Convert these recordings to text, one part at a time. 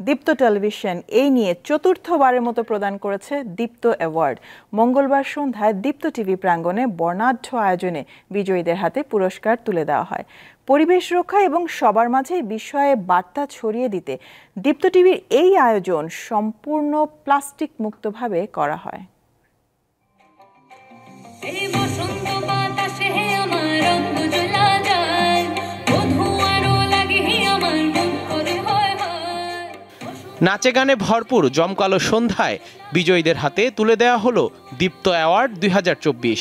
দীপ্ত television এই নিয়ে চতুর্থবারের মতো প্রদান করেছে দীপ্ত অ্যাওয়ার্ড। মঙ্গলবার সন্ধ্যায় দীপ্ত টিভি প্রাঙ্গণে বর্ণাঢ্য আয়োজনে বিজয়ীদের হাতে পুরস্কার তুলে দেওয়া হয়। পরিবেশ রক্ষা এবং সবার মাঝে বিষয়ে বার্তা ছড়িয়ে দিতে দীপ্ত টিভির এই আয়োজন সম্পূর্ণ প্লাস্টিক মুক্তভাবে করা হয়। নাচে গানে ভরপুর জমকালো সন্ধ্যায় বিজয়ীদের হাতে তুলে দেওয়া হলো দীপ্ত অ্যাওয়ার্ড 2024।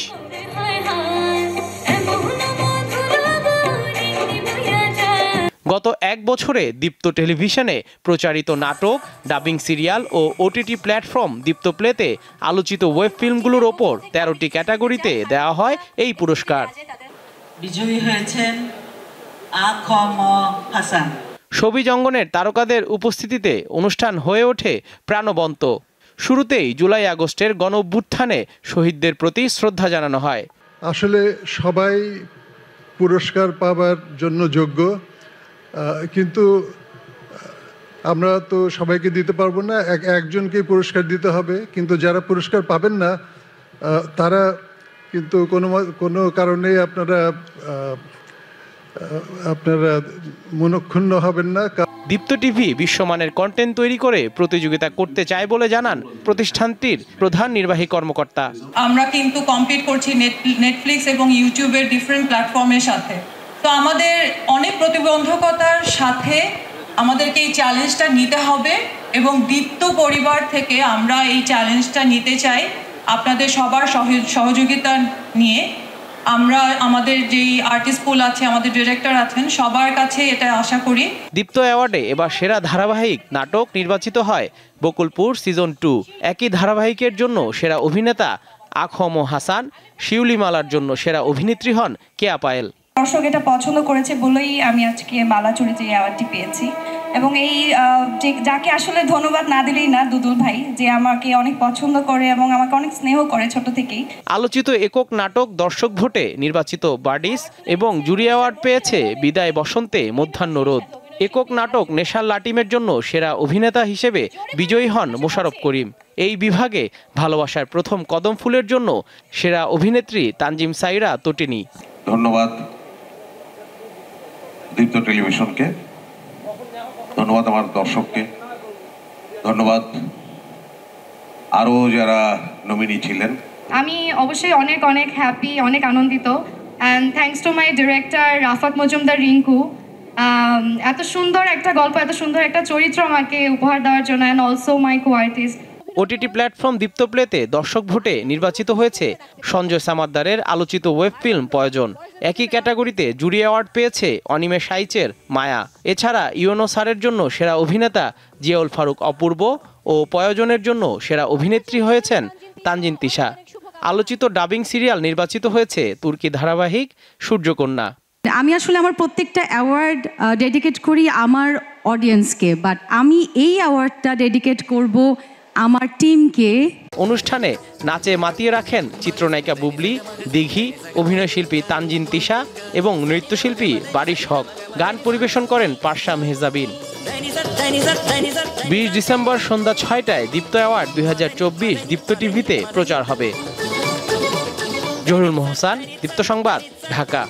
গত এক বছরে দীপ্ত টেলিভিশনে প্রচারিত নাটক, ডাবিং সিরিয়াল ও ওটিটি প্ল্যাটফর্ম দীপ্ত প্লেতে আলোচিত ওয়েব ফিল্মগুলোর ওপর 13টি ক্যাটাগরিতে দেওয়া হয় এই পুরস্কার। বিজয়ী হয়েছেন আখম হাসান। ছবি জঙ্গনের তারকাদের উপস্থিতিতে অনুষ্ঠান হয়ে ওঠে প্রাণবন্ত। শুরুতেই জুলাই আগস্টের গণঅভ্যুত্থানে শহীদদের প্রতি শ্রদ্ধা জানানো হয়। আসলে সবাই পুরস্কার পাবার জন্য যোগ্য, কিন্তু আমরা তো সবাইকে দিতে পারবো না, একজনকেই পুরস্কার দিতে হবে। কিন্তু যারা পুরস্কার পাবেন না তারা কিন্তু কোনো কারণেই আপনারা মনক্ষুণ্ণ হবেন না। দীপ্ত টিভি বিশ্বমানের কন্টেন্ট তৈরি করে প্রতিযোগিতা করতে চায় বলে জানান প্রতিষ্ঠানটির প্রধান নির্বাহী কর্মকর্তা। আমরা কিন্তু কম্পিট করছি নেটফ্লিক্স এবং ইউটিউবের ডিফারেন্ট প্ল্যাটফর্মের সাথে। তো আমাদের অনেক প্রতিবন্ধকতার সাথে আমাদেরকে এই চ্যালেঞ্জটা নিতে হবে এবং দীপ্ত পরিবার থেকে আমরা এই চ্যালেঞ্জটা নিতে চাই। আপনাদের সবার সহযোগিতা নিয়ে আমরা আমাদের যেই আর্টিস্ট পুল আছে, আমাদের ডিরেক্টর আছেন, সবার কাছে এটা আশা করি। দীপ্ত অ্যাওয়ার্ডে এবার সেরা ধারাবাহিক নাটক নির্বাচিত হয় বকুলপুর সিজন 2। একই ধারাবাহিকের জন্য সেরা অভিনেতা আখম হাসান, শিউলি মালার জন্য সেরা অভিনেত্রী হন কেয়া পায়েল। দর্শক এটা পছন্দ করেছে বলেই আমি আজকে মালা চরিত্রে এই অ্যাওয়ার্ডটি পেয়েছি এবং এই যাকে আসলে ধন্যবাদ না দিলেই না, দুদুল ভাই, যে আমাকে অনেক পছন্দ করে এবং আমাকে অনেক স্নেহ করে ছোট থেকেই। আলোচিত একক নাটক দর্শক ভোটে নির্বাচিত বার্ডিস এবং জুরি অ্যাওয়ার্ড পেয়েছে বিদায় বসন্তে মধ্যাহ্ন রোদ। একক নাটক নেশার লাটিমের জন্য সেরা অভিনেতা হিসেবে বিজয়ী হন মোশাররফ করিম। এই বিভাগে ভালোবাসার প্রথম কদম ফুলের জন্য সেরা অভিনেত্রী তানজিম সাইরা তটিনী। ধন্যবাদ দীপ্ত টেলিভিশনকে, ধন্যবাদ আমার দর্শককে, ধন্যবাদ আরও যারা নমিনি ছিলেন। আমি অবশ্যই অনেক অনেক হ্যাপি, অনেক আনন্দিত। And thanks to my director Rafat Majumdar Rinku, এত সুন্দর একটা গল্প, এত সুন্দর একটা চরিত্র আমাকে উপহার দেওয়ার জন্য, and also my co artist. OTT platform Deepto প্লেতে দর্শক ভোটে নির্বাচিত হয়েছে সঞ্জয় সামাদ্দারের আলোচিত ওয়েব ফিল্ম প্রয়োজন। একই ক্যাটাগরিতে জুরি অ্যাওয়ার্ড পেয়েছে অনিমেষ আইচের মায়া। এছাড়া ইউনো সারের জন্য সেরা অভিনেতা জিয়াউল ফারুক অপূর্ব ও প্রয়োজনের জন্য সেরা অভিনেত্রী হয়েছেন তানজিন তিশা। আলোচিত ডাবিং সিরিয়াল নির্বাচিত হয়েছে তুর্কি ধারাবাহিক সূর্যকন্যা। আমি আসলে আমার প্রত্যেকটা অ্যাওয়ার্ড ডেডিকেট করি আমার অডিয়েন্সকে, বাট আমি এই অ্যাওয়ার্ডটা ডেডিকেট করব আমার টিমকে। অনুষ্ঠানে নাচে মাতিয়ে রাখেন চিত্রনায়িকা বুবলি, দিঘি, অভিনয়শিল্পী তানজিন তিশা এবং নৃত্যশিল্পী বারিশ হক। গান পরিবেশন করেন পারশা মেহজাবিন। 20 ডিসেম্বর সন্ধ্যা 6টায় দীপ্ত অ্যাওয়ার্ড 2024 দীপ্ত টিভিতে প্রচার হবে। জহুরুল মোহসান, দীপ্ত সংবাদ, ঢাকা।